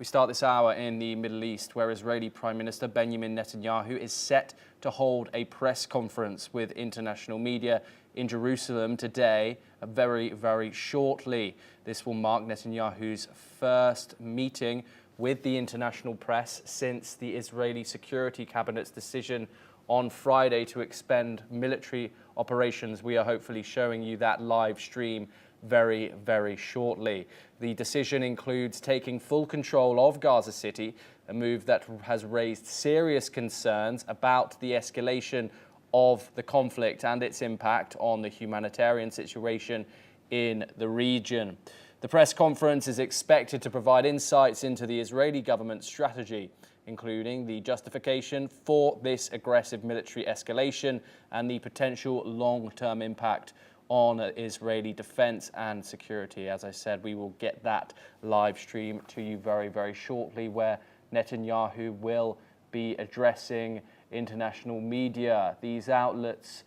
We start this hour in the Middle East, where Israeli Prime Minister Benjamin Netanyahu is set to hold a press conference with international media in Jerusalem today, very, very shortly. This will mark Netanyahu's first meeting with the international press since the Israeli Security Cabinet's decision on Friday to expend military operations. We are hopefully showing you that live stream very, very shortly. The decision includes taking full control of Gaza City, a move that has raised serious concerns about the escalation of the conflict and its impact on the humanitarian situation in the region. The press conference is expected to provide insights into the Israeli government's strategy, including the justification for this aggressive military escalation and the potential long-term impact on Israeli defense and security. As I said, we will get that live stream to you very, very shortly, where Netanyahu will be addressing international media. These outlets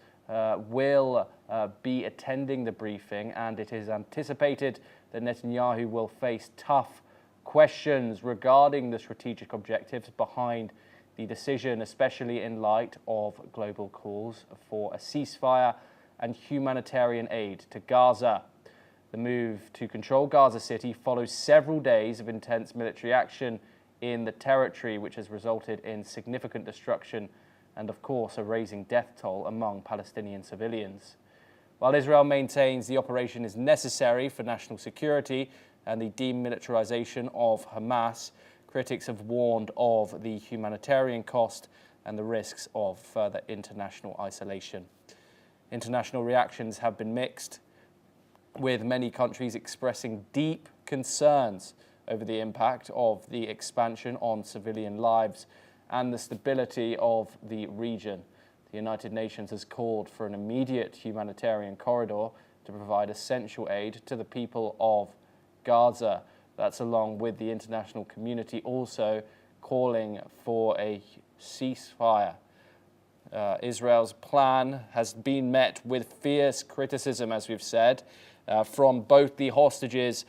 will be attending the briefing, and it is anticipated that Netanyahu will face tough questions regarding the strategic objectives behind the decision, especially in light of global calls for a ceasefire and humanitarian aid to Gaza. The move to control Gaza City follows several days of intense military action in the territory, which has resulted in significant destruction and, of course, a rising death toll among Palestinian civilians. While Israel maintains the operation is necessary for national security and the demilitarization of Hamas, critics have warned of the humanitarian cost and the risks of further international isolation. International reactions have been mixed, with many countries expressing deep concerns over the impact of the expansion on civilian lives and the stability of the region. The United Nations has called for an immediate humanitarian corridor to provide essential aid to the people of Gaza. That's along with the international community also calling for a ceasefire. Israel's plan has been met with fierce criticism, as we've said, from both the hostages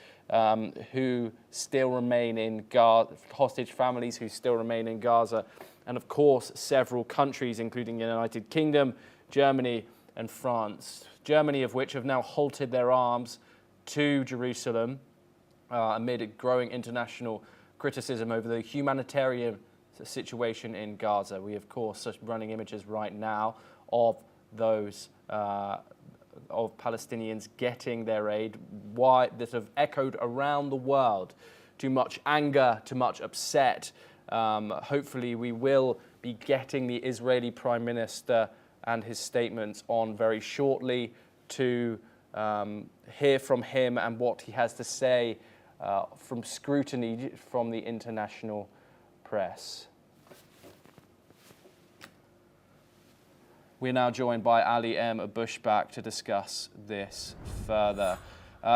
who still remain in Gaza, hostage families who still remain in Gaza, and of course several countries, including the United Kingdom, Germany and France. Germany, of which have now halted their arms to Jerusalem amid growing international criticism over the humanitarian situation in Gaza. We, of course, are running images right now of those of Palestinians getting their aid, that have echoed around the world, to much anger, to much upset. Hopefully we will be getting the Israeli Prime Minister and his statements on very shortly to hear from him and what he has to say from scrutiny from the international press. We're now joined by Ali M. Bushback to discuss this further.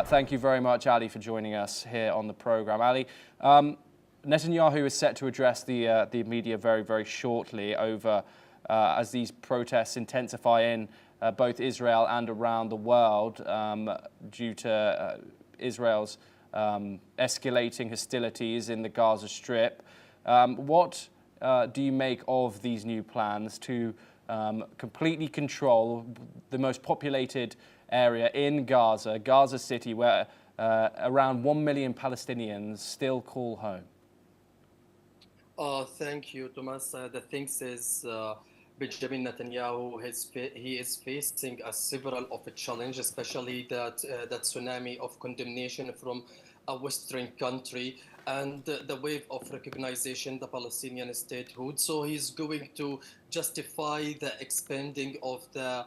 Thank you very much, Ali, for joining us here on the program. Ali, Netanyahu is set to address the media very, very shortly over as these protests intensify in both Israel and around the world due to Israel's escalating hostilities in the Gaza Strip. What do you make of these new plans to completely control the most populated area in Gaza, Gaza City, where around 1 million Palestinians still call home? Thank you, Thomas. The thing is, Benjamin Netanyahu he is facing several of a challenge, especially that tsunami of condemnation from a Western country and the wave of recognition the Palestinian statehood. So he's going to justify the expanding of the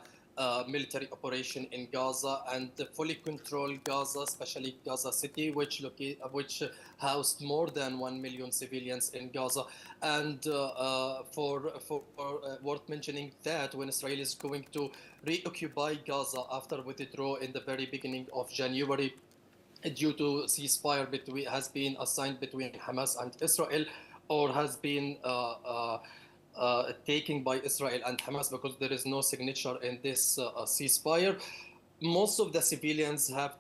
military operation in Gaza and fully control Gaza, especially Gaza City, which housed more than 1 million civilians in Gaza. And for worth mentioning that when Israel is going to reoccupy Gaza after withdrawal in the very beginning of January, due to ceasefire has been assigned between Hamas and Israel, or has been taken by Israel and Hamas, because there is no signature in this ceasefire. most of the civilians have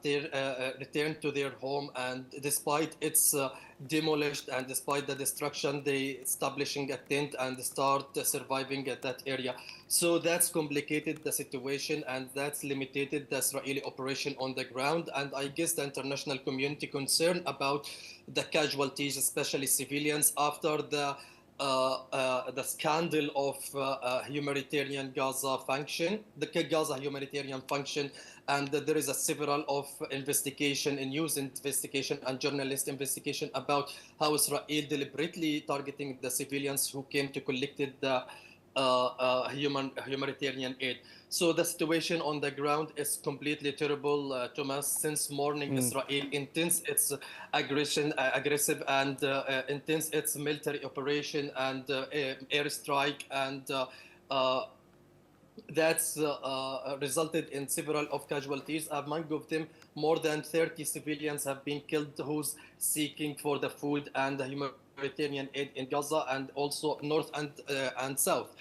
returned to their home, and despite it's demolished and despite the destruction, they establishing a tent and start surviving at that area. So that's complicated the situation, and that's limited the Israeli operation on the ground. And I guess the international community concerned about the casualties, especially civilians, after the scandal of humanitarian Gaza function, the Gaza humanitarian function, and there is a several of investigation, a news investigation and journalist investigation about how Israel deliberately targeting the civilians who came to collect the humanitarian aid. So the situation on the ground is completely terrible, Thomas. Since morning, Israel intense its aggressive and intense its military operation and airstrike, and that's resulted in several of casualties. Among of them, more than 30 civilians have been killed who's seeking for the food and the humanitarian aid in Gaza and also north and south.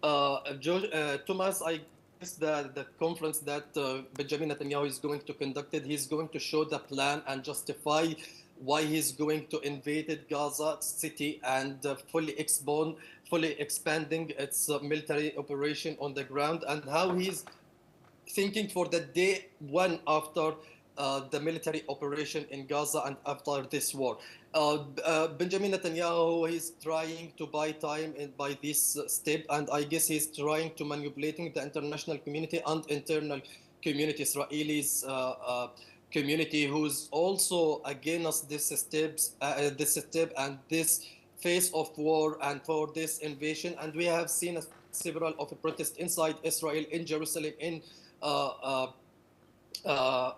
Thomas, I guess the conference that Benjamin Netanyahu is going to conduct it, he's going to show the plan and justify why he's going to invade Gaza city and fully expanding its military operation on the ground, and how he's thinking for the day one after the military operation in Gaza and after this war. Benjamin Netanyahu is trying to buy time by this step, and I guess he's trying to manipulating the international community and internal community, Israelis community, who's also against this step and this phase of war and for this invasion. And we have seen several of the protests inside Israel, in Jerusalem, in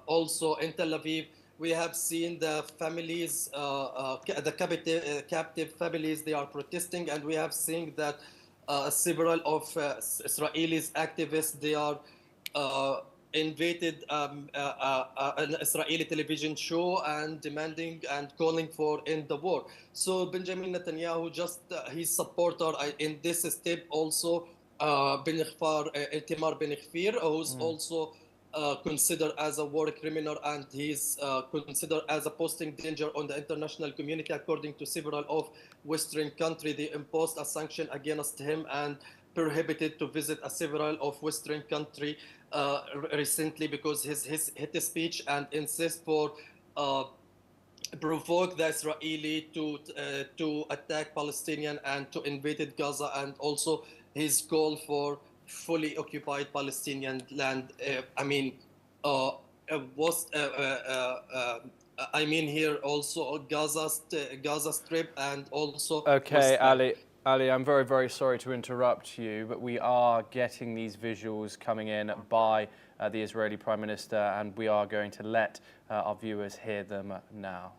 also in Tel Aviv. We have seen the families, the captive families, they are protesting, and we have seen that several of Israelis activists, they are invaded an Israeli television show and demanding and calling for end the war. So Benjamin Netanyahu, just his supporter in this step also, Itamar Ben Gvir, who's also considered as a war criminal, and he's considered as a posting danger on the international community. According to several of Western countries, they imposed a sanction against him and prohibited to visit several of Western countries recently because his hate speech and insist for provoke the Israeli to attack Palestinian and to invade Gaza, and also his call for fully occupied Palestinian land. I mean here also Gaza Strip and also Okay, Ali, I'm very, very sorry to interrupt you, but we are getting these visuals coming in by the Israeli Prime Minister, and we are going to let our viewers hear them now.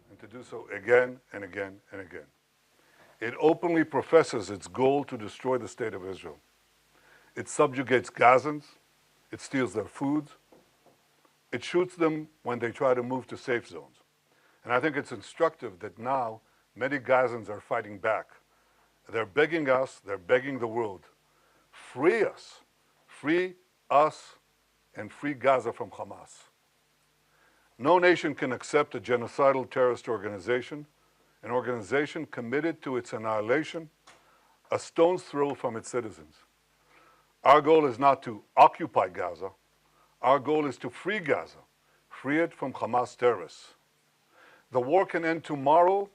And to do so again and again and again. It openly professes its goal to destroy the state of Israel. It subjugates Gazans, it steals their foods, it shoots them when they try to move to safe zones. And I think it's instructive that now many Gazans are fighting back. They're begging us, they're begging the world, free us, and free Gaza from Hamas. No nation can accept a genocidal terrorist organization, an organization committed to its annihilation, a stone's throw from its citizens. Our goal is not to occupy Gaza. Our goal is to free Gaza, free it from Hamas terrorists. The war can end tomorrow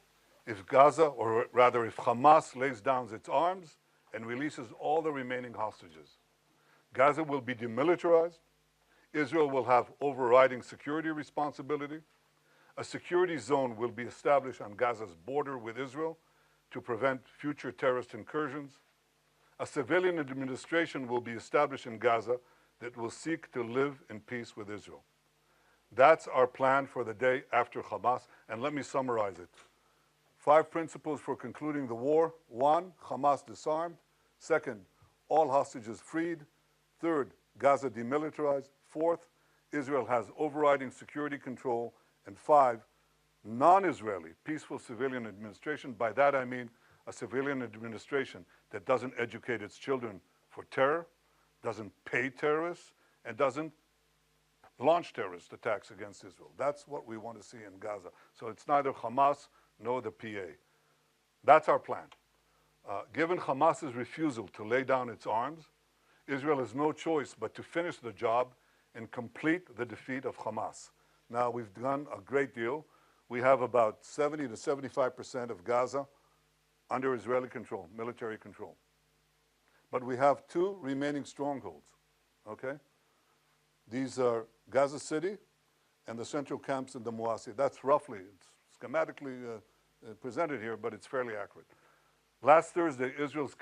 if Gaza, or rather if Hamas lays down its arms and releases all the remaining hostages. Gaza will be demilitarized. Israel will have overriding security responsibility. A security zone will be established on Gaza's border with Israel to prevent future terrorist incursions. A civilian administration will be established in Gaza that will seek to live in peace with Israel. That's our plan for the day after Hamas, and let me summarize it. 5 principles for concluding the war. 1, Hamas disarmed. 2nd, all hostages freed. 3rd, Gaza demilitarized. 4th, Israel has overriding security control. And 5, non-Israeli peaceful civilian administration. By that I mean a civilian administration that doesn't educate its children for terror, doesn't pay terrorists, and doesn't launch terrorist attacks against Israel. That's what we want to see in Gaza. So it's neither Hamas nor the PA. That's our plan. Given Hamas's refusal to lay down its arms, Israel has no choice but to finish the job and complete the defeat of Hamas. Now, we've done a great deal. We have about 70 to 75% of Gaza under Israeli control, military control. But we have two remaining strongholds, okay? These are Gaza City and the central camps in the Muasi. That's roughly, it's schematically presented here, but it's fairly accurate. Last Thursday, Israel's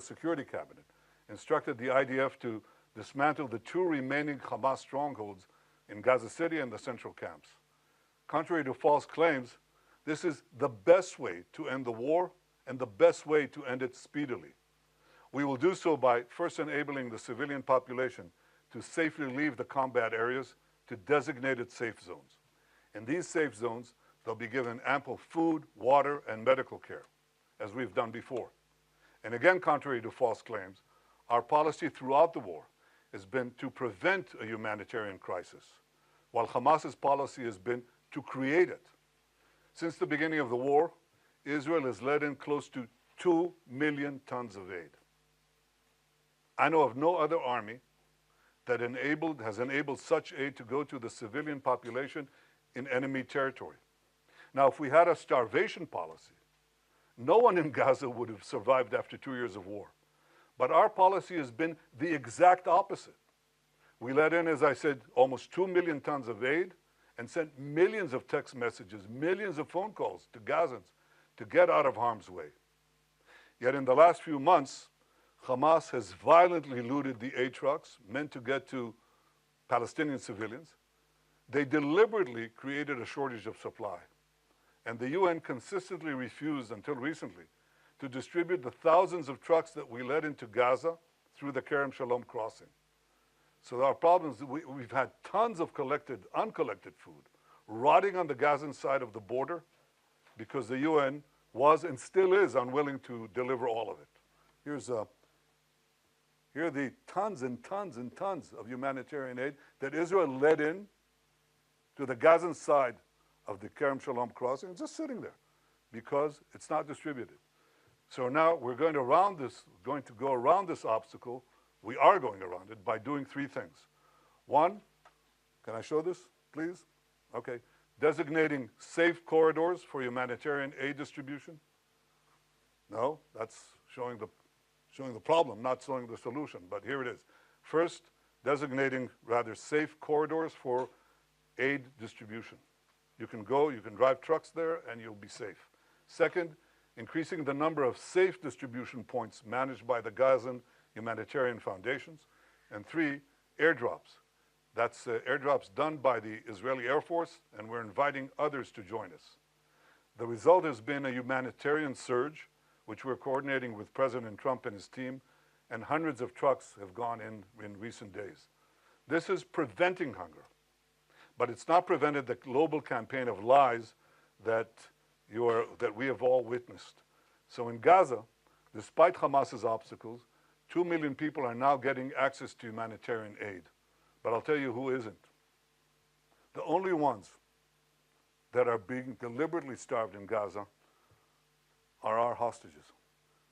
Security Cabinet, instructed the IDF to dismantle the two remaining Hamas strongholds in Gaza City and the central camps. Contrary to false claims, this is the best way to end the war and the best way to end it speedily. We will do so by first enabling the civilian population to safely leave the combat areas to designated safe zones. In these safe zones, they'll be given ample food, water, and medical care, as we've done before. And again, contrary to false claims, our policy throughout the war has been to prevent a humanitarian crisis, while Hamas's policy has been to create it. Since the beginning of the war, Israel has let in close to 2 million tons of aid. I know of no other army that has enabled such aid to go to the civilian population in enemy territory. Now, if we had a starvation policy, no one in Gaza would have survived after 2 years of war. But our policy has been the exact opposite. We let in, as I said, almost 2 million tons of aid and sent millions of text messages, millions of phone calls to Gazans to get out of harm's way. Yet in the last few months, Hamas has violently looted the aid trucks meant to get to Palestinian civilians. They deliberately created a shortage of supply. And the UN consistently refused, until recently, to distribute the thousands of trucks that we led into Gaza through the Kerem Shalom crossing. So our problem is we've had tons of uncollected food rotting on the Gazan side of the border because the UN was and still is unwilling to deliver all of it. Here are the tons and tons and tons of humanitarian aid that Israel led in to the Gazan side of the Kerem Shalom crossing. It's just sitting there because it's not distributed. So now we're going to go around this obstacle. We are going around it by doing three things. One, can I show this, please? Okay. Designating safe corridors for humanitarian aid distribution. No, that's showing the problem, not showing the solution, but here it is. First, designating rather safe corridors for aid distribution. You can drive trucks there and you'll be safe. Second, increasing the number of safe distribution points managed by the Gazan humanitarian foundations. And three, airdrops. That's airdrops done by the Israeli Air Force, and we're inviting others to join us. The result has been a humanitarian surge, which we're coordinating with President Trump and his team, and hundreds of trucks have gone in recent days. This is preventing hunger, but it's not prevented the global campaign of lies that we have all witnessed. So in Gaza, despite Hamas's obstacles, 2 million people are now getting access to humanitarian aid. But I'll tell you who isn't. The only ones that are being deliberately starved in Gaza are our hostages.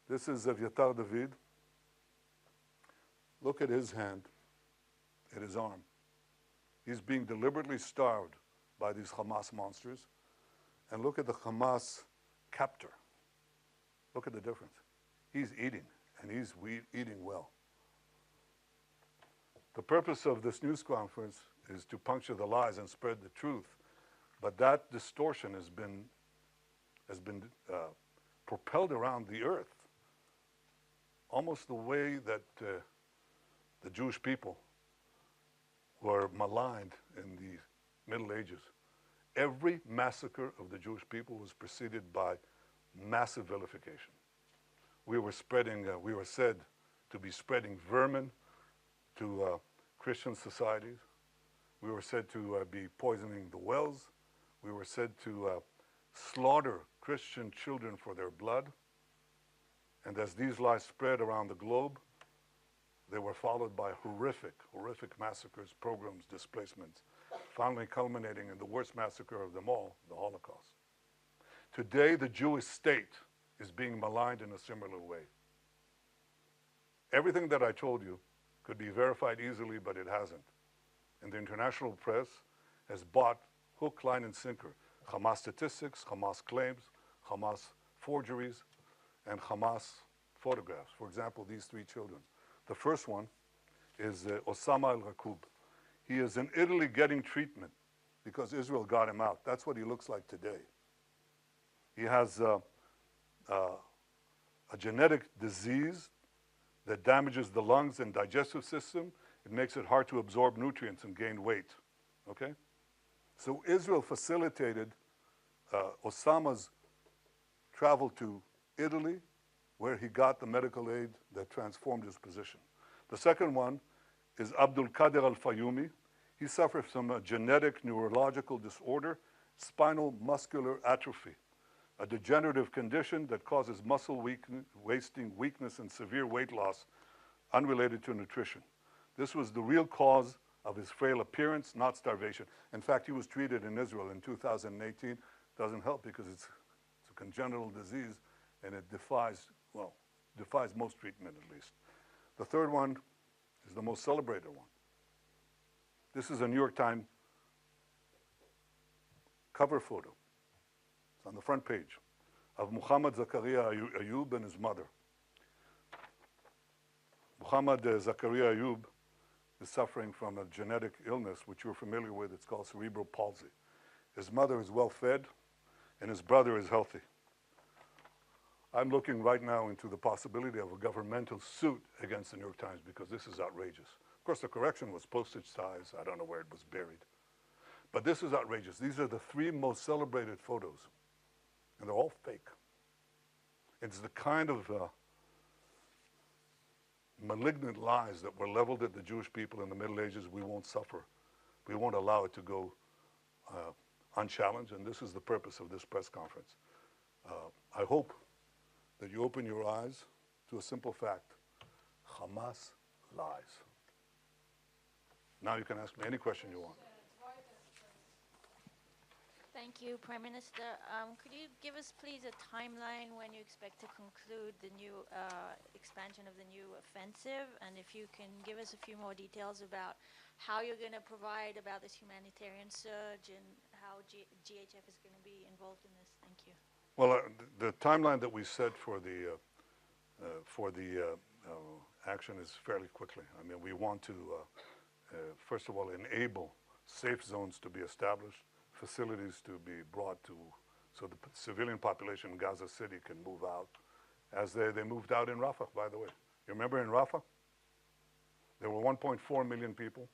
This is Evyatar David. Look at his hand, at his arm. He's being deliberately starved by these Hamas monsters. And look at the Hamas captor. Look at the difference. He's eating, and he's eating well. The purpose of this news conference is to puncture the lies and spread the truth. But that distortion has been propelled around the earth, almost the way that the Jewish people were maligned in the Middle Ages. Every massacre of the Jewish people was preceded by massive vilification. We were said to be spreading vermin to Christian societies. We were said to be poisoning the wells. We were said to slaughter Christian children for their blood. And as these lies spread around the globe, They were followed by horrific massacres, pogroms, displacements, finally culminating in the worst massacre of them all, the Holocaust. Today, the Jewish state is being maligned in a similar way. Everything that I told you could be verified easily, but it hasn't. And the international press has bought hook, line, and sinker Hamas statistics, Hamas claims, Hamas forgeries, and Hamas photographs. For example, these three children. The first one is Osama al-Raqub. He is in Italy getting treatment because Israel got him out. That's what he looks like today. He has a genetic disease that damages the lungs and digestive system. It makes it hard to absorb nutrients and gain weight, okay? So Israel facilitated Osama's travel to Italy, where he got the medical aid that transformed his position. The second one is Abdul Qadir al-Fayumi. He suffers from a genetic neurological disorder, spinal muscular atrophy, a degenerative condition that causes muscle wasting, weakness, and severe weight loss unrelated to nutrition. This was the real cause of his frail appearance, not starvation. In fact, he was treated in Israel in 2018. Doesn't help because it's a congenital disease and it defies most treatment at least. The third one is the most celebrated one. This is a New York Times cover photo. It's on the front page of Muhammad Zakaria Ayub and his mother. Muhammad Zakaria Ayub is suffering from a genetic illness which you're familiar with. It's called cerebral palsy. His mother is well fed and his brother is healthy. I'm looking right now into the possibility of a governmental suit against the New York Times because this is outrageous. Of course, the correction was postage size. I don't know where it was buried. But this is outrageous. These are the three most celebrated photos, and they're all fake. It's the kind of malignant lies that were leveled at the Jewish people in the Middle Ages. We won't suffer. We won't allow it to go unchallenged, and this is the purpose of this press conference. I hope that you open your eyes to a simple fact. Hamas lies. Now you can ask me any question you want. Thank you, Prime Minister. Could you give us, please, a timeline when you expect to conclude the new expansion of the new offensive? And if you can give us a few more details about how you're going to provide about this humanitarian surge and how GHF is going to be involved in this. Thank you. Well, the timeline that we set for the action is fairly quickly. I mean, we want to, first of all, enable safe zones to be established, facilities to be brought to, so the civilian population in Gaza City can move out, as they moved out in Rafah, by the way. You remember in Rafah? There were 1.4 million people.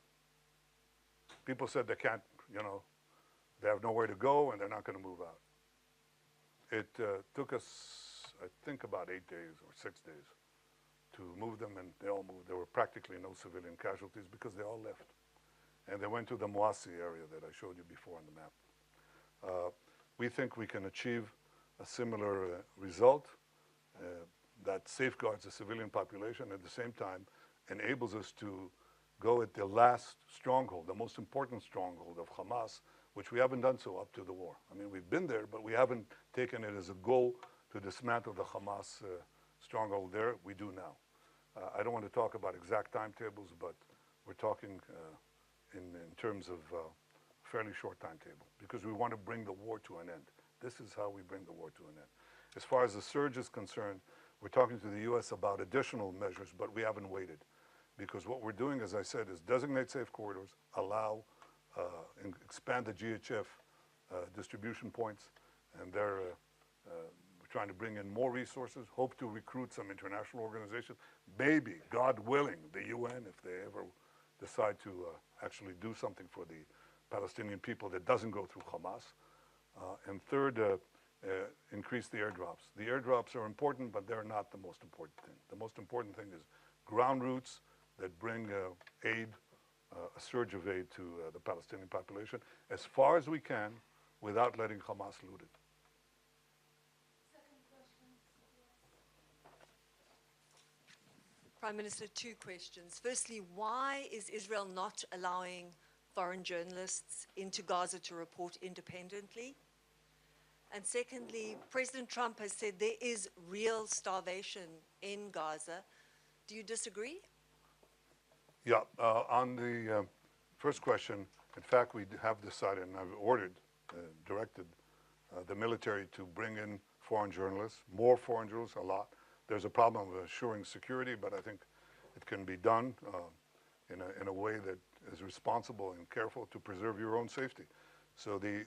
People said they can't, they have nowhere to go and they're not going to move out. It took us, I think, about 8 days or 6 days to move them, and they all moved. There were practically no civilian casualties because they all left. And they went to the Moasi area that I showed you before on the map. We think we can achieve a similar result that safeguards the civilian population, at the same time enables us to go at the last stronghold, the most important stronghold of Hamas, which we haven't done so up to the war. I mean, we've been there, but we haven't taken it as a goal to dismantle the Hamas stronghold there. We do now. I don't want to talk about exact timetables, but we're talking in terms of fairly short timetable, because we want to bring the war to an end. This is how we bring the war to an end. As far as the surge is concerned, we're talking to the U.S. about additional measures, but we haven't waited, because what we're doing, as I said, is designate safe corridors, allow, and expand the GHF distribution points, and we're trying to bring in more resources, hope to recruit some international organizations, maybe, God willing, the UN, if they ever decide to actually do something for the Palestinian people that doesn't go through Hamas. And third, increase the airdrops. The airdrops are important, but they're not the most important thing. The most important thing is ground routes that bring aid, a surge of aid to the Palestinian population, as far as we can, without letting Hamas loot it. Second question. Prime Minister, two questions. Firstly, why is Israel not allowing foreign journalists into Gaza to report independently? And secondly, President Trump has said there is real starvation in Gaza. Do you disagree? Yeah, on the first question, in fact, we have decided, and I've ordered, directed the military to bring in foreign journalists, more foreign journalists, a lot. There's a problem of assuring security, but I think it can be done in a way that is responsible and careful to preserve your own safety. So the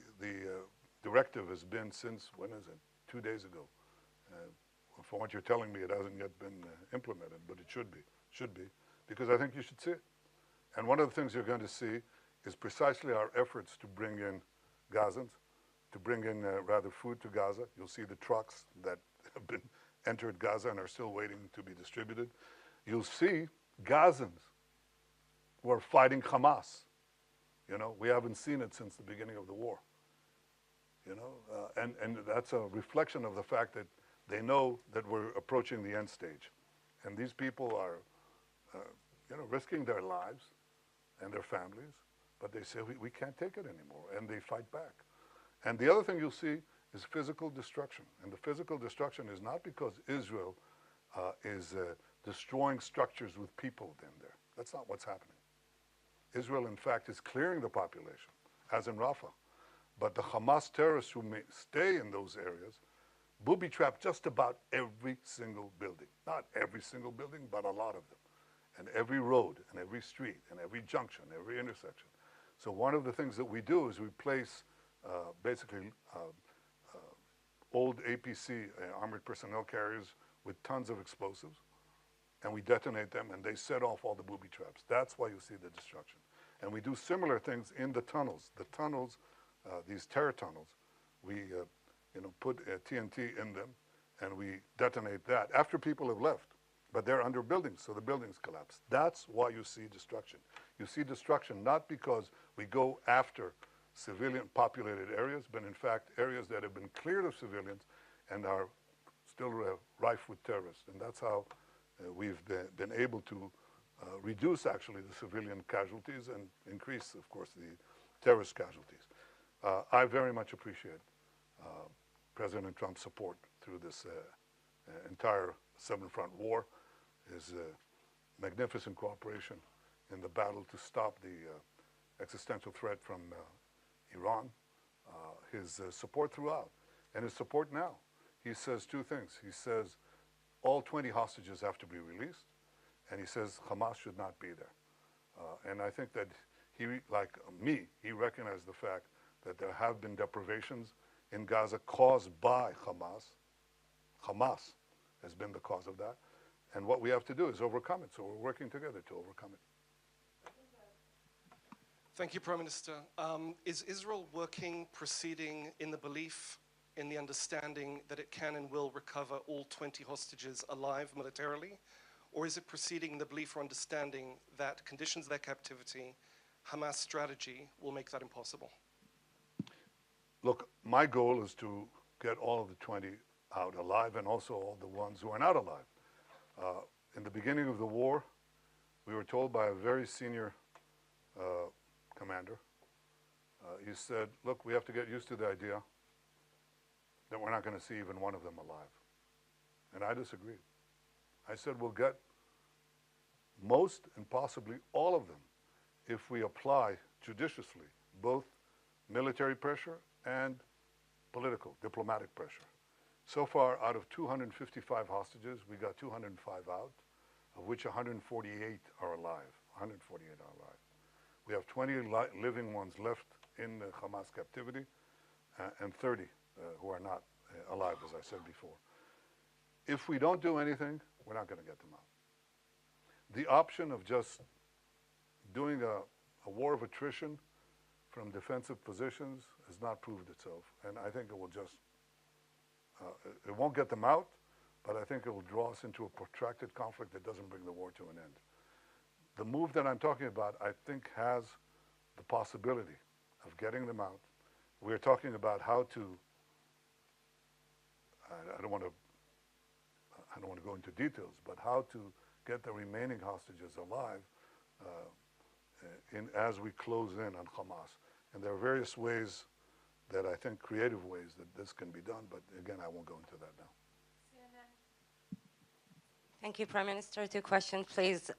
directive has been since, when is it? 2 days ago. From what you're telling me, it hasn't yet been implemented, but it should be, because I think you should see it. And one of the things you're going to see is precisely our efforts to bring in Gazans, to bring in rather food to Gaza. You'll see the trucks that have been entered Gaza and are still waiting to be distributed. You'll see Gazans who are fighting Hamas. You know, we haven't seen it since the beginning of the war. You know, and that's a reflection of the fact that they know that we're approaching the end stage. And these people are, you know, risking their lives and their families, but they say, we can't take it anymore, and they fight back. And the other thing you'll see is physical destruction. And the physical destruction is not because Israel is destroying structures with people in there. That's not what's happening. Israel, in fact, is clearing the population, as in Rafah. But the Hamas terrorists who may stay in those areas booby-trap just about every single building. Not every single building, but a lot of them. And every road, and every street, and every junction, every intersection. So one of the things that we do is we place basically old APC, armored personnel carriers, with tons of explosives, and we detonate them, and they set off all the booby traps. That's why you see the destruction. And we do similar things in the tunnels. The tunnels, these terror tunnels, we you know, put TNT in them, and we detonate that after people have left. But they're under buildings, so the buildings collapse. That's why you see destruction. You see destruction not because we go after civilian populated areas, but in fact areas that have been cleared of civilians and are still rife with terrorists. And that's how we've been able to reduce actually the civilian casualties and increase, of course, the terrorist casualties. I very much appreciate President Trump's support through this entire seven-front war, his magnificent cooperation in the battle to stop the existential threat from Iran, his support throughout, and his support now. He says two things. He says all 20 hostages have to be released, and he says Hamas should not be there. And I think that he, like me, he recognized the fact that there have been deprivations in Gaza caused by Hamas. Hamas has been the cause of that. And what we have to do is overcome it. So we're working together to overcome it. Thank you, Prime Minister. Is Israel working, proceeding in the belief, in the understanding that it can and will recover all 20 hostages alive militarily? Or is it proceeding in the belief or understanding that conditions of their captivity, Hamas strategy, will make that impossible? Look, my goal is to get all of the 20 out alive and also all the ones who are not alive. In the beginning of the war, we were told by a very senior commander, he said, look, we have to get used to the idea that we're not going to see even one of them alive. And I disagreed. I said, we'll get most and possibly all of them if we apply judiciously both military pressure and political, diplomatic pressure. So far, out of 255 hostages, we got 205 out, of which 148 are alive. 148 are alive. We have 20 living ones left in the Hamas captivity, and 30 who are not alive, as I said before. If we don't do anything, we're not going to get them out. The option of just doing a war of attrition from defensive positions has not proved itself, and I think it will just, it won't get them out, but I think it will draw us into a protracted conflict that doesn't bring the war to an end. The move that I'm talking about, I think, has the possibility of getting them out. We're talking about how to, I don't want to go into details, but how to get the remaining hostages alive as we close in on Hamas. And there are various ways that I think, creative ways that this can be done, but again, I won't go into that now. Thank you, Prime Minister. 2 questions, please.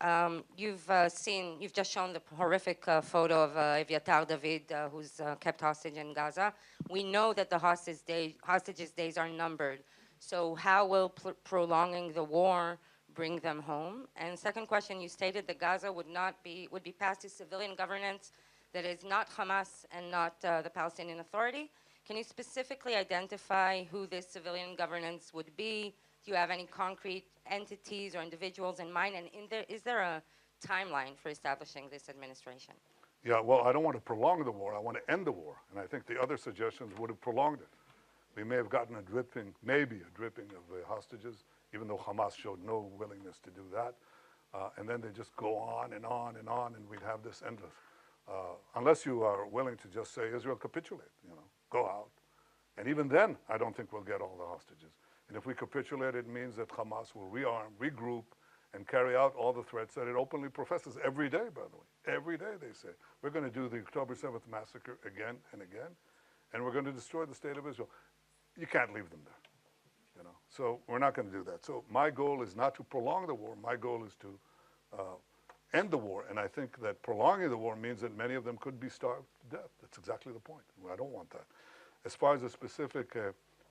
You've just shown the horrific photo of Eviatar David, who's kept hostage in Gaza. We know that the hostages' days are numbered. So how will prolonging the war bring them home? And second question, you stated that Gaza would be passed to civilian governance that is not Hamas and not the Palestinian Authority. Can you specifically identify who this civilian governance would be? Do you have any concrete entities or individuals in mind? And is there a timeline for establishing this administration? Yeah, well, I don't want to prolong the war. I want to end the war. And I think the other suggestions would have prolonged it. We may have gotten maybe a dripping of hostages, even though Hamas showed no willingness to do that. And then they just go on and on and on, and we'd have this endless. Unless you are willing to just say, Israel, capitulate, go out. And even then, I don't think we'll get all the hostages. And if we capitulate, it means that Hamas will rearm, regroup, and carry out all the threats that it openly professes every day, by the way. Every day they say, we're going to do the October 7th massacre again and again, and we're going to destroy the state of Israel. You can't leave them there, So we're not going to do that. So my goal is not to prolong the war. My goal is to end the war. And I think that prolonging the war means that many of them could be starved to death. That's exactly the point. I don't want that. As far as the specific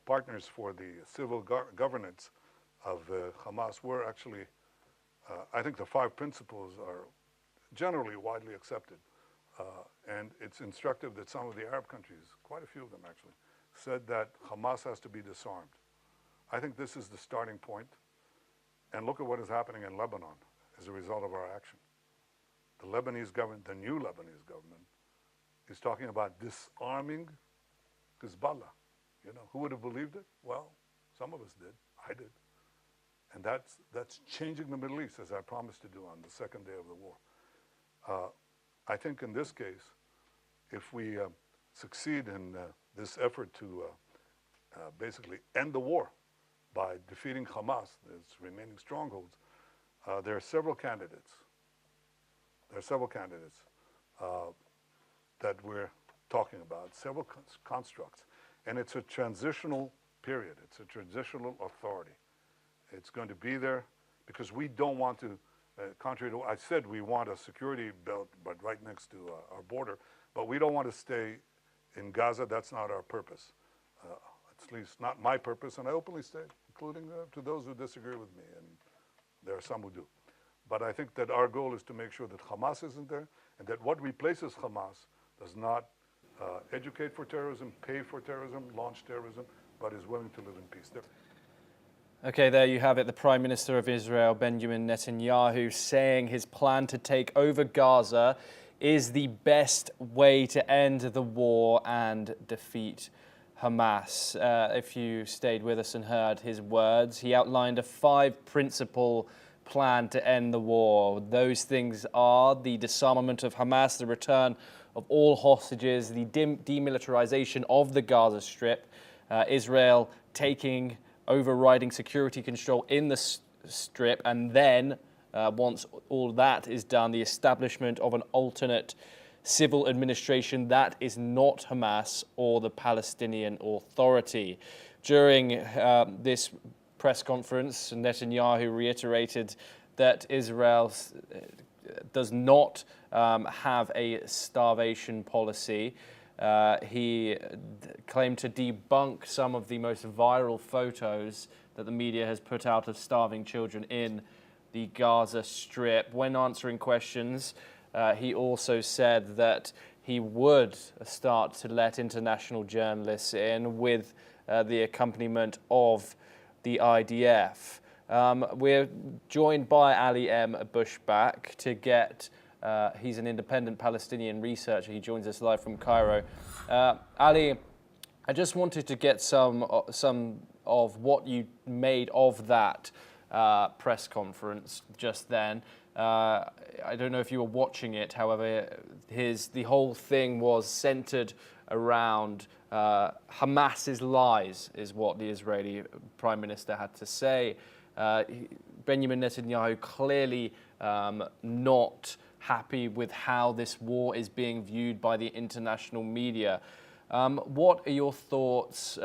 partners for the civil governance of Hamas, we're actually, I think the 5 principles are generally widely accepted. And it's instructive that some of the Arab countries, quite a few of them actually, said that Hamas has to be disarmed. I think this is the starting point. And look at what is happening in Lebanon as a result of our action. The Lebanese government, the new Lebanese government, is talking about disarming Hezbollah. Who would have believed it? Well, some of us did. I did. And that's changing the Middle East, as I promised to do on the second day of the war. I think in this case, if we succeed in this effort to basically end the war by defeating Hamas, its remaining strongholds, there are several candidates. That we're talking about, several constructs. And it's a transitional period. It's a transitional authority. It's going to be there because we don't want to, contrary to, I said we want a security belt, but right next to our border, but we don't want to stay in Gaza. That's not our purpose. At least not my purpose, and I openly state, including to those who disagree with me, and there are some who do. But I think that our goal is to make sure that Hamas isn't there, and that what replaces Hamas does not educate for terrorism, pay for terrorism, launch terrorism, but is willing to live in peace. Okay, there you have it. The Prime Minister of Israel, Benjamin Netanyahu, saying his plan to take over Gaza is the best way to end the war and defeat Hamas. If you stayed with us and heard his words, he outlined a 5-principle plan to end the war. Those things are the disarmament of Hamas, the return of all hostages, the demilitarization of the Gaza Strip, Israel overriding security control in the Strip, and then, once all that is done, the establishment of an alternate civil administration that is not Hamas or the Palestinian Authority. During this press conference, Netanyahu reiterated that Israel does not have a starvation policy. He claimed to debunk some of the most viral photos that the media has put out of starving children in the Gaza Strip. When answering questions, he also said that he would start to let international journalists in with the accompaniment of the IDF. We're joined by Ali M. Bushback to get, he's an independent Palestinian researcher. He joins us live from Cairo. Ali, I just wanted to get some of what you made of that press conference just then. I don't know if you were watching it, however, the whole thing was centered around Hamas's lies, is what the Israeli Prime Minister had to say. Benjamin Netanyahu clearly not happy with how this war is being viewed by the international media. What are your thoughts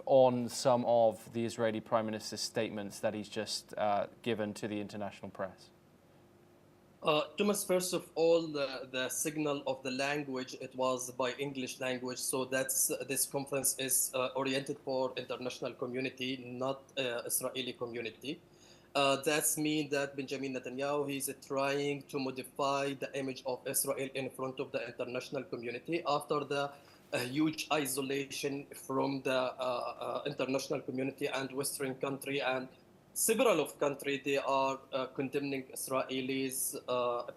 on some of the Israeli Prime Minister's statements that he's just given to the international press? Thomas, first of all, the signal of the language, it was by English language, so that's this conference is oriented for international community, not Israeli community. That's mean that Benjamin Netanyahu, he's trying to modify the image of Israel in front of the international community after the huge isolation from the international community and Western country, and several of countries, they are condemning Israelis'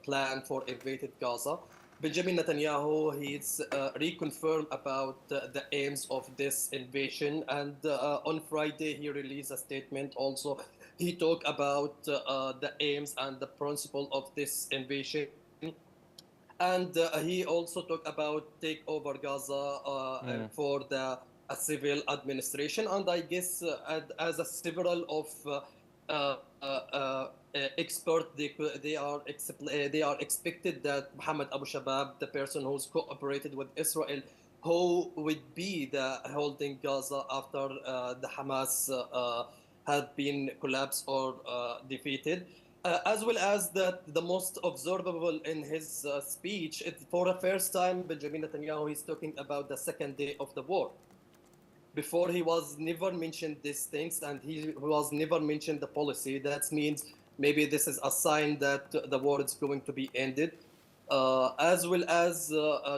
plan for invaded Gaza. Benjamin Netanyahu, he's reconfirmed about the aims of this invasion, and on Friday he released a statement also. He talked about the aims and the principle of this invasion. And he also talked about take over Gaza for the civil administration. And I guess as a several of experts, they are expected that Mohammed Abu Shabab, the person who's cooperated with Israel, who would be the holding Gaza after the Hamas had been collapsed or defeated. As well as that the most observable in his speech, for the first time, Benjamin Netanyahu is talking about the second day of the war. Before he was never mentioned these things, and he was never mentioned the policy. That means maybe this is a sign that the war is going to be ended. As well as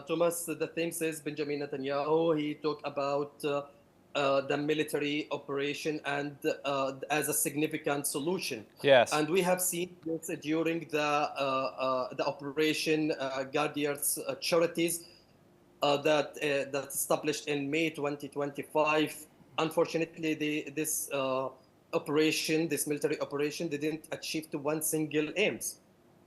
Thomas, the thing says Benjamin Netanyahu, he talked about the military operation and as a significant solution. Yes. And we have seen this during the operation Guardians Charities that established in May 2025. Unfortunately, this military operation, didn't achieve to one single aims.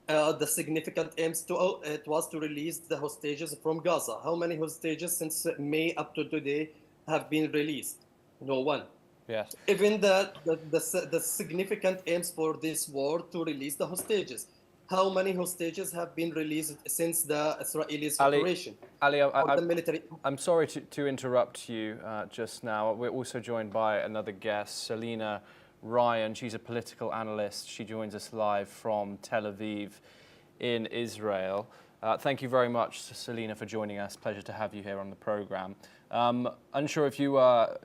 The significant aims it was to release the hostages from Gaza. How many hostages since May up to today have been released? No one. Yes. Even the significant aims for this war to release the hostages. How many hostages have been released since the Israelis operation? Ali, the military? I'm sorry to interrupt you just now. We're also joined by another guest, Selina Ryan. She's a political analyst. She joins us live from Tel Aviv in Israel. Thank you very much, Selina, for joining us. Pleasure to have you here on the program. Unsure if you were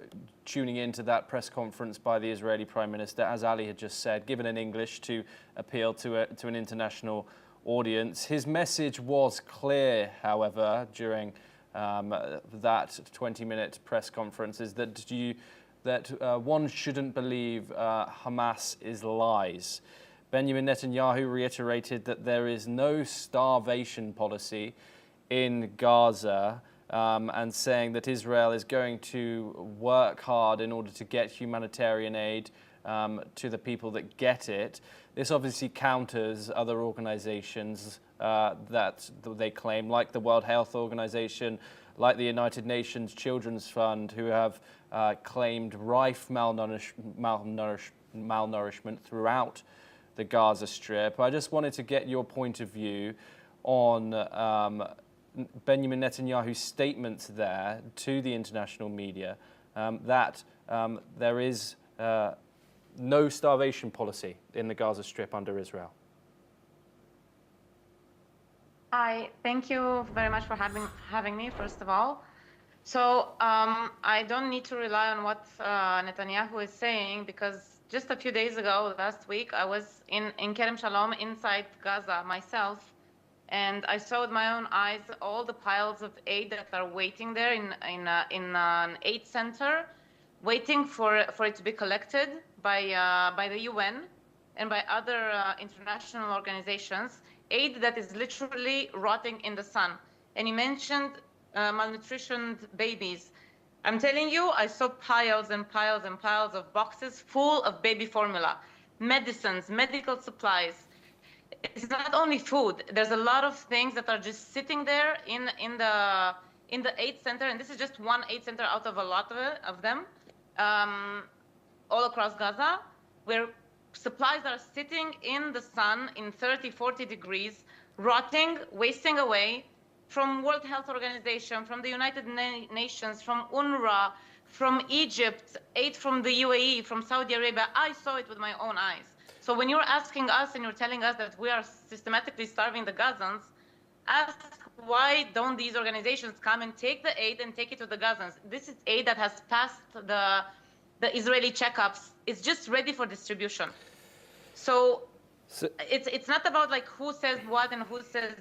tuning into that press conference by the Israeli Prime Minister, as Ali had just said, given in English to appeal to an international audience. His message was clear, however, during that 20-minute press conference, is that one shouldn't believe Hamas is lies. Benjamin Netanyahu reiterated that there is no starvation policy in Gaza, and saying that Israel is going to work hard in order to get humanitarian aid to the people that get it. This obviously counters other organizations that they claim, like the World Health Organization, like the United Nations Children's Fund, who have claimed rife malnourishment throughout the Gaza Strip. I just wanted to get your point of view on Benjamin Netanyahu's statements there to the international media that there is no starvation policy in the Gaza Strip under Israel. Hi, thank you very much for having me, first of all. So I don't need to rely on what Netanyahu is saying, because just a few days ago, last week, I was in Kerem Shalom inside Gaza myself, and I saw with my own eyes all the piles of aid that are waiting there in an aid center, waiting for it to be collected by the UN and by other international organizations. Aid that is literally rotting in the sun. And he mentioned malnutritioned babies. I'm telling you, I saw piles and piles and piles of boxes full of baby formula, medicines, medical supplies. It's not only food. There's a lot of things that are just sitting there in the aid center, and this is just one aid center out of a lot of them, all across Gaza. where supplies are sitting in the sun in 30, 40 degrees, rotting, wasting away, from World Health Organization, from the United Nations, from UNRWA, from Egypt, aid from the UAE, from Saudi Arabia. I saw it with my own eyes. So when you're asking us and you're telling us that we are systematically starving the Gazans, ask why don't these organizations come and take the aid and take it to the Gazans? This is aid that has passed the Israeli checkups. It's just ready for distribution. So it's not about like who says what and who says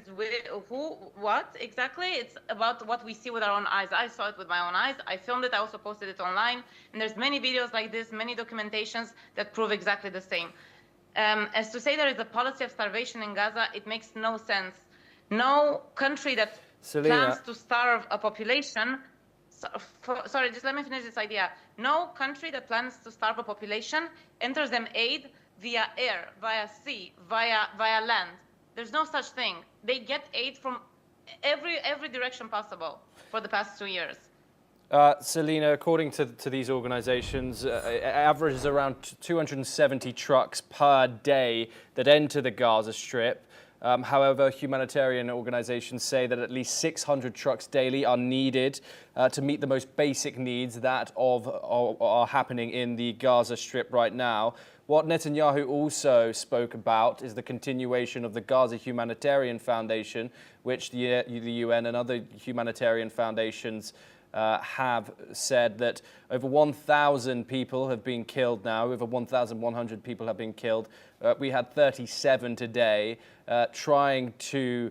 who what exactly. It's about what we see with our own eyes. I saw it with my own eyes. I filmed it. I also posted it online. And there's many videos like this, many documentations that prove exactly the same. As to say there is a policy of starvation in Gaza, it makes no sense. No country that plans to starve a population. Sorry, just let me finish this idea. No country that plans to starve a population enters them aid via air, via sea, via land. There's no such thing. They get aid from every direction possible for the past 2 years. Selina, according to these organizations, averages around 270 trucks per day that enter the Gaza Strip. However, humanitarian organizations say that at least 600 trucks daily are needed to meet the most basic needs that are happening in the Gaza Strip right now. What Netanyahu also spoke about is the continuation of the Gaza Humanitarian Foundation, which the UN and other humanitarian foundations have said that over 1,000 people have been killed now, over 1,100 people have been killed. We had 37 today trying to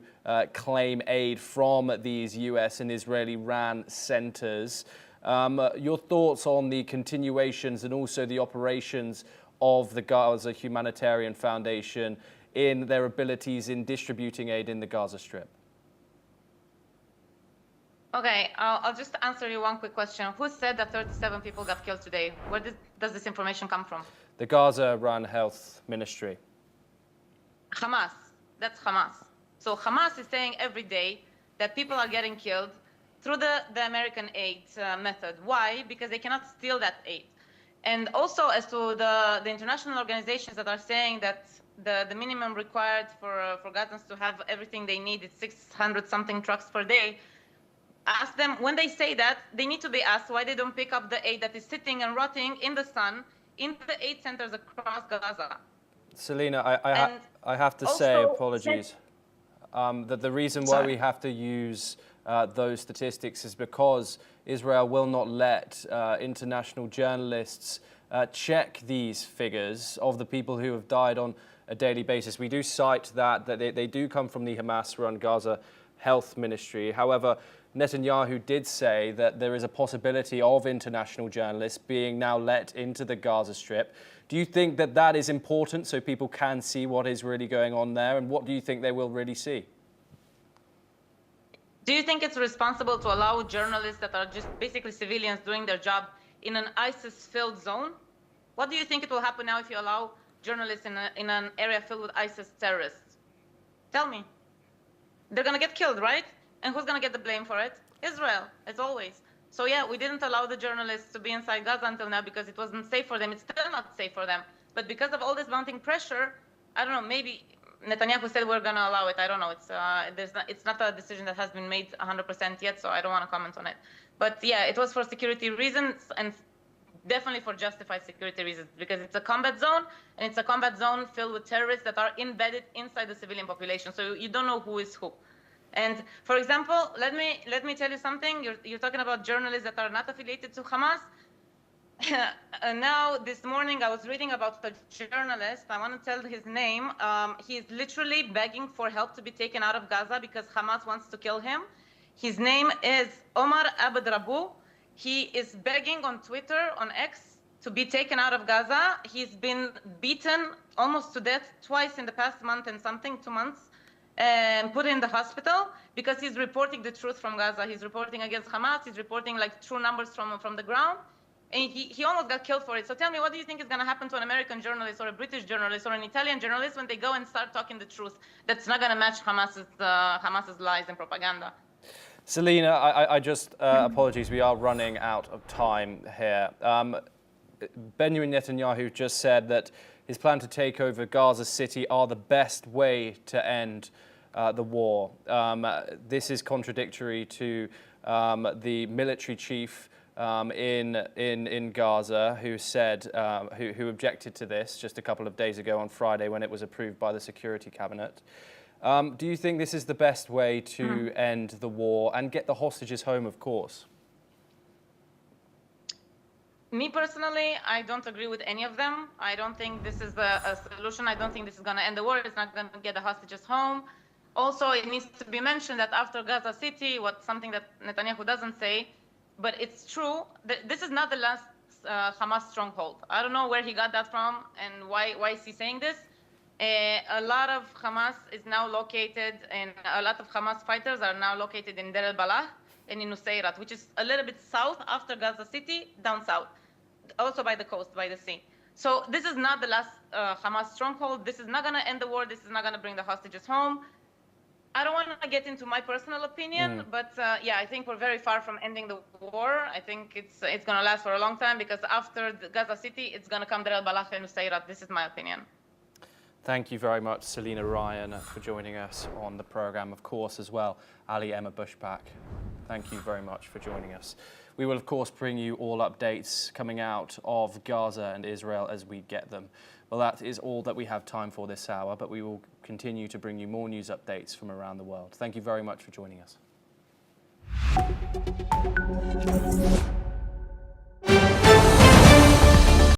claim aid from these US and Israeli-ran centers. Your thoughts on the continuations and also the operations of the Gaza Humanitarian Foundation in their abilities in distributing aid in the Gaza Strip? Okay, I'll just answer you one quick question. Who said that 37 people got killed today? Where does this information come from? The Gaza-run health ministry. Hamas. That's Hamas. So Hamas is saying every day that people are getting killed through the American aid method. Why? Because they cannot steal that aid. And also as to the international organizations that are saying that the minimum required for Gazans to have everything they need is 600 something trucks per day, ask them, when they say that, they need to be asked why they don't pick up the aid that is sitting and rotting in the sun in the aid centers across Gaza. Selina, I have to say, apologies, that the reason why we have to use those statistics is because Israel will not let international journalists check these figures of the people who have died on a daily basis. We do cite that they do come from the Hamas-run Gaza Health Ministry. However, Netanyahu did say that there is a possibility of international journalists being now let into the Gaza Strip. Do you think that that is important so people can see what is really going on there? And what do you think they will really see? Do you think it's responsible to allow journalists that are just basically civilians doing their job in an ISIS-filled zone? What do you think it will happen now if you allow journalists in an area filled with ISIS terrorists? Tell me. They're going to get killed, right? And who's going to get the blame for it? Israel, as always. So yeah, we didn't allow the journalists to be inside Gaza until now because it wasn't safe for them. It's still not safe for them. But because of all this mounting pressure, I don't know, maybe Netanyahu said we're going to allow it. I don't know. It's not a decision that has been made 100% yet, so I don't want to comment on it. But yeah, it was for security reasons and definitely for justified security reasons because it's a combat zone and it's a combat zone filled with terrorists that are embedded inside the civilian population. So you don't know who is who. And for example, let me tell you something. You're talking about journalists that are not affiliated to Hamas. Now, this morning, I was reading about a journalist. I want to tell his name. He is literally begging for help to be taken out of Gaza because Hamas wants to kill him. His name is Omar Abd Rabu. He is begging on Twitter, on X, to be taken out of Gaza. He's been beaten almost to death twice in the past month and something, 2 months, and put in the hospital because he's reporting the truth from Gaza. He's reporting against Hamas. He's reporting like true numbers from the ground. And he almost got killed for it. So tell me, what do you think is going to happen to an American journalist or a British journalist or an Italian journalist when they go and start talking the truth that's not going to match Hamas's lies and propaganda? Selina, I just, apologies, we are running out of time here. Benjamin Netanyahu just said that his plan to take over Gaza City are the best way to end the war. This is contradictory to the military chief in Gaza, who said who objected to this just a couple of days ago on Friday when it was approved by the Security Cabinet. Do you think this is the best way to end the war and get the hostages home, of course? Me personally, I don't agree with any of them. I don't think this is a solution. I don't think this is going to end the war. It's not going to get the hostages home. Also, it needs to be mentioned that after Gaza City, something that Netanyahu doesn't say, but it's true, this is not the last Hamas stronghold. I don't know where he got that from and why is he saying this. A lot of Hamas is now located, and a lot of Hamas fighters are now located in Deir al-Balah and in Nusayrat, which is a little bit south after Gaza City, down south, also by the coast, by the sea. So this is not the last Hamas stronghold. This is not going to end the war. This is not going to bring the hostages home. I don't want to get into my personal opinion, but yeah, I think we're very far from ending the war. I think it's going to last for a long time, because after Gaza City, it's going to come Deir al-Balah and Nusayrat. This is my opinion. Thank you very much, Selina Ryan, for joining us on the program. Of course, as well, Ali Emma Bushback. Thank you very much for joining us. We will, of course, bring you all updates coming out of Gaza and Israel as we get them. Well, that is all that we have time for this hour, but we will continue to bring you more news updates from around the world. Thank you very much for joining us.